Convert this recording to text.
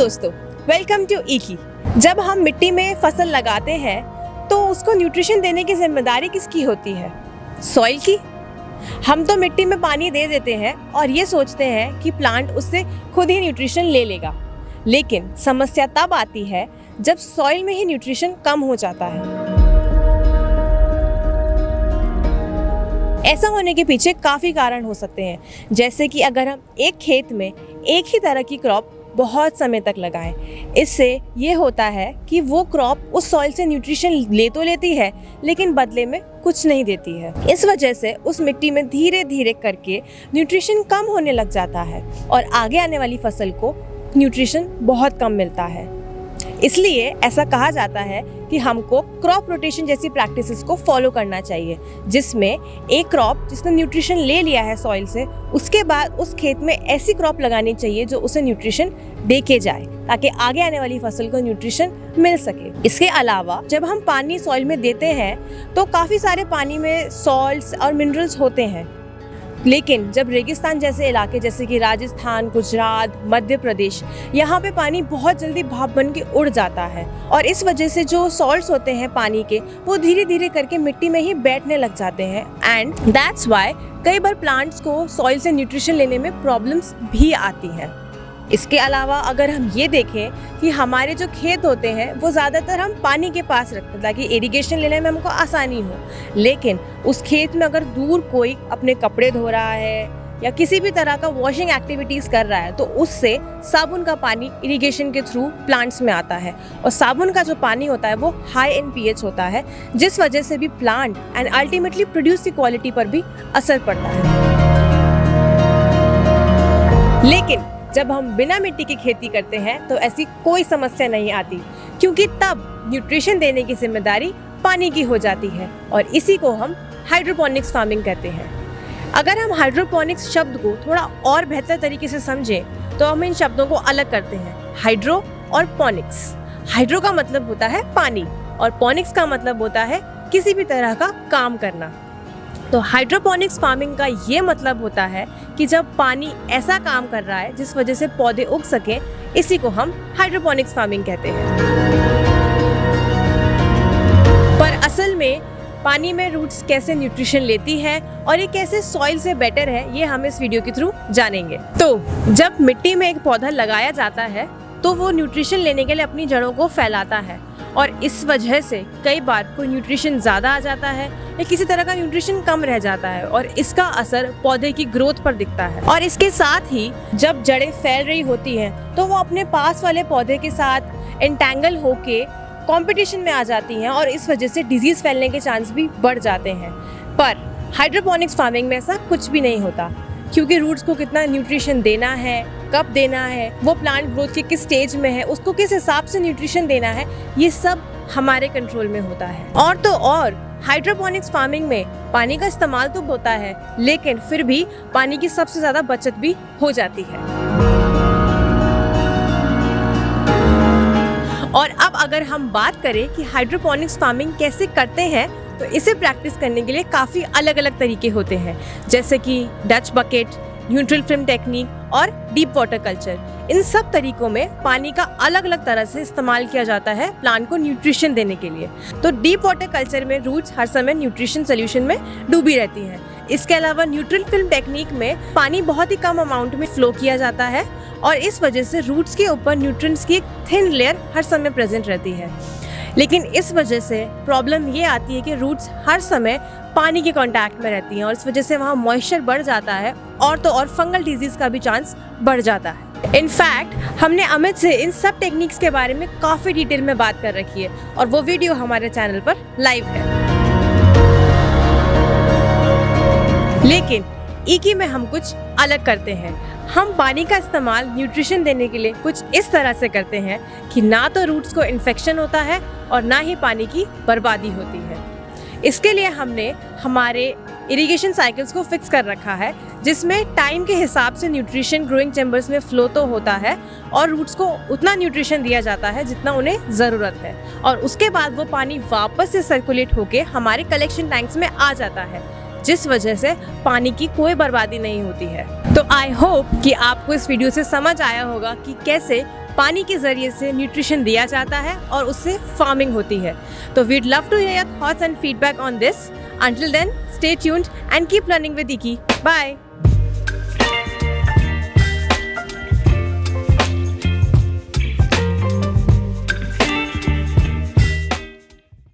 दोस्तों, welcome to ईकी। जब हम मिट्टी में फसल लगाते हैं तो उसको न्यूट्रिशन देने की जिम्मेदारी किसकी होती है? सॉइल की। हम तो मिट्टी में पानी दे देते हैं और ये सोचते हैं कि प्लांट उससे खुद ही न्यूट्रिशन ले लेगा, लेकिन समस्या तब आती है जब सॉइल में ही न्यूट्रिशन कम हो जाता है। ऐसा होने के पीछे काफ़ी कारण हो सकते हैं, जैसे कि अगर हम एक खेत में एक ही तरह की क्रॉप बहुत समय तक लगाएं, इससे ये होता है कि वो क्रॉप उस सॉइल से न्यूट्रिशन ले तो लेती है, लेकिन बदले में कुछ नहीं देती है। इस वजह से उस मिट्टी में धीरे धीरे करके न्यूट्रिशन कम होने लग जाता है और आगे आने वाली फसल को न्यूट्रिशन बहुत कम मिलता है। इसलिए ऐसा कहा जाता है कि हमको क्रॉप रोटेशन जैसी प्रैक्टिसेस को फॉलो करना चाहिए, जिसमें एक क्रॉप जिसने न्यूट्रिशन ले लिया है सॉइल से, उसके बाद उस खेत में ऐसी क्रॉप लगानी चाहिए जो उसे न्यूट्रिशन दे के जाए, ताकि आगे आने वाली फसल को न्यूट्रिशन मिल सके। इसके अलावा जब हम पानी सॉइल में देते हैं तो काफ़ी सारे पानी में सॉल्ट्स और मिनरल्स होते हैं, लेकिन जब रेगिस्तान जैसे इलाके जैसे कि राजस्थान, गुजरात, मध्य प्रदेश, यहाँ पे पानी बहुत जल्दी भाप बन के उड़ जाता है और इस वजह से जो सॉल्ट्स होते हैं पानी के, वो धीरे धीरे करके मिट्टी में ही बैठने लग जाते हैं। एंड दैट्स वाई कई बार प्लांट्स को सॉइल से न्यूट्रिशन लेने में प्रॉब्लम्स भी आती हैं। इसके अलावा अगर हम ये देखें कि हमारे जो खेत होते हैं वो ज़्यादातर हम पानी के पास रखते हैं ताकि इरिगेशन लेने में हमको आसानी हो, लेकिन उस खेत में अगर दूर कोई अपने कपड़े धो रहा है या किसी भी तरह का वॉशिंग एक्टिविटीज़ कर रहा है तो उससे साबुन का पानी इरिगेशन के थ्रू प्लांट्स में आता है और साबुन का जो पानी होता है वो हाई इन पीएच होता है, जिस वजह से भी प्लांट एंड अल्टीमेटली प्रोड्यूस की क्वालिटी पर भी असर पड़ता है। लेकिन जब हम बिना मिट्टी की खेती करते हैं तो ऐसी कोई समस्या नहीं आती, क्योंकि तब न्यूट्रिशन देने की जिम्मेदारी पानी की हो जाती है और इसी को हम हाइड्रोपोनिक्स फार्मिंग कहते हैं। अगर हम हाइड्रोपोनिक्स शब्द को थोड़ा और बेहतर तरीके से समझें तो हम इन शब्दों को अलग करते हैं, हाइड्रो और पोनिक्स। हाइड्रो का मतलब होता है पानी और पोनिक्स का मतलब होता है किसी भी तरह का काम करना। तो हाइड्रोपोनिक्स फार्मिंग का ये मतलब होता है कि जब पानी ऐसा काम कर रहा है जिस वजह से पौधे उग सकें, इसी को हम हाइड्रोपोनिक्स फार्मिंग कहते हैं। पर असल में पानी में रूट्स कैसे न्यूट्रिशन लेती है और ये कैसे सॉइल से बेटर है, ये हम इस वीडियो के थ्रू जानेंगे। तो जब मिट्टी में एक पौधा लगाया जाता है तो वो न्यूट्रिशन लेने के लिए अपनी जड़ों को फैलाता है और इस वजह से कई बार कोई न्यूट्रिशन ज़्यादा आ जाता है या किसी तरह का न्यूट्रिशन कम रह जाता है और इसका असर पौधे की ग्रोथ पर दिखता है। और इसके साथ ही जब जड़ें फैल रही होती हैं तो वो अपने पास वाले पौधे के साथ एंटेंगल होके कंपटीशन में आ जाती हैं और इस वजह से डिजीज़ फैलने के चांस भी बढ़ जाते हैं। पर हाइड्रोपोनिक्स फार्मिंग में ऐसा कुछ भी नहीं होता, क्योंकि रूट्स को कितना न्यूट्रिशन देना है, कब देना है, वो प्लांट ग्रोथ के किस स्टेज में है, उसको किस हिसाब से न्यूट्रिशन देना है, ये सब हमारे कंट्रोल में होता है। और तो और हाइड्रोपोनिक्स फार्मिंग में पानी का इस्तेमाल तो होता है, लेकिन फिर भी पानी की सबसे ज़्यादा बचत भी हो जाती है। और अब अगर हम बात करें कि हाइड्रोपोनिक्स फार्मिंग कैसे करते हैं, तो इसे प्रैक्टिस करने के लिए काफ़ी अलग अलग तरीके होते हैं, जैसे कि Dutch bucket, neutral film technique और डीप वाटर कल्चर। इन सब तरीकों में पानी का अलग अलग तरह से इस्तेमाल किया जाता है प्लांट को न्यूट्रिशन देने के लिए। तो डीप वाटर कल्चर में रूट्स हर समय न्यूट्रिशन सोल्यूशन में डूबी रहती हैं। इसके अलावा न्यूट्रल फिल्म टेक्निक में पानी बहुत ही कम अमाउंट में फ्लो किया जाता है और इस वजह से रूट्स के ऊपर न्यूट्रिएंट्स की एक थिन लेयर हर समय प्रेजेंट रहती है। लेकिन इस वजह से प्रॉब्लम ये आती है कि रूट्स हर समय पानी के कांटेक्ट में रहती हैं और इस वजह से वहाँ मॉइस्चर बढ़ जाता है और तो और फंगल डिजीज़ का भी चांस बढ़ जाता है। इनफैक्ट हमने अमित से इन सब टेक्निक्स के बारे में काफ़ी डिटेल में बात कर रखी है और वो वीडियो हमारे चैनल पर लाइव है। लेकिन ईकी में हम कुछ अलग करते हैं। हम पानी का इस्तेमाल न्यूट्रिशन देने के लिए कुछ इस तरह से करते हैं कि ना तो रूट्स को इन्फेक्शन होता है और ना ही पानी की बर्बादी होती है। इसके लिए हमने हमारे इरिगेशन साइकिल्स को फिक्स कर रखा है, जिसमें टाइम के हिसाब से न्यूट्रिशन ग्रोइंग चैम्बर्स में फ्लो तो होता है और रूट्स को उतना न्यूट्रिशन दिया जाता है जितना उन्हें ज़रूरत है और उसके बाद वो पानी वापस से सर्कुलेट होके हमारे कलेक्शन टैंक्स में आ जाता है, जिस वजह से पानी की कोई बर्बादी नहीं होती है। तो आई होप कि आपको इस वीडियो से समझ आया होगा कि कैसे पानी के ज़रिए से न्यूट्रिशन दिया जाता है और उससे फार्मिंग होती है। तो we'd love to hear your thoughts and feedback on this. Until then, stay tuned and keep learning with Iki. Bye.